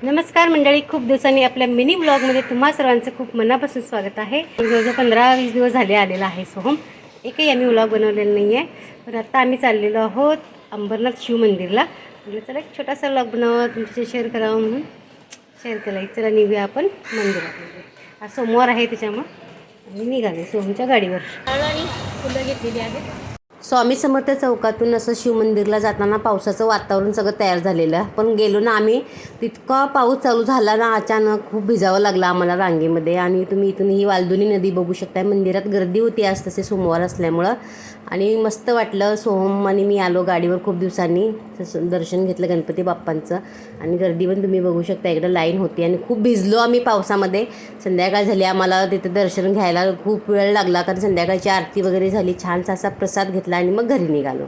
नमस्कार मंडळी, खूप दिवसांनी आपल्या मिनी ब्लॉगमध्ये तुम्हा सर्वांचं खूप मनापासून स्वागत आहे. जवळजवळ 15-20 दिवस झाले आलेला आहे सोहम. एकही आम्ही व्लॉग बनवलेला नाही आहे. पण आता आम्ही चाललेलो आहोत अंबरनाथ शिव मंदिरला. म्हणजे चला एक छोटासा व्लॉग बनावा, तुमच्याशी शेअर करावा म्हणून शेअर केला. चला निघूया आपण मंदिरामध्ये. आज सोमवार आहे त्याच्यामुळं आम्ही निघाले सोहमच्या गाडीवर. आणि फुलं घेतलेली आहेत. स्वामी समर्थ चौकातून असं शिवमंदिरला जाताना पावसाचं वातावरण सगळं तयार झालेलं. पण गेलो ना आम्ही, तितका पाऊस चालू झाला ना अचानक, खूप भिजावं लागलं आम्हाला रांगेमध्ये. आणि तुम्ही इथून ही वालदुनी नदी बघू शकताय. मंदिरात गर्दी होती आज तसे सोमवार असल्यामुळं. आणि मस्त वाटलं. सोहम आणि मी आलो गाडीवर खूप दिवसांनी. दर्शन घेतलं गणपती बाप्पांचं. आणि गर्दी पण तुम्ही बघू शकता, इकडं लाईन होती आणि खूप भिजलो आम्ही पावसामध्ये. संध्याकाळ झाली, आम्हाला तिथं दर्शन घ्यायला खूप वेळ लागला, कारण संध्याकाळची आरती वगैरे झाली. छानसा असा प्रसाद घेतला आणि मग घरी निघालो.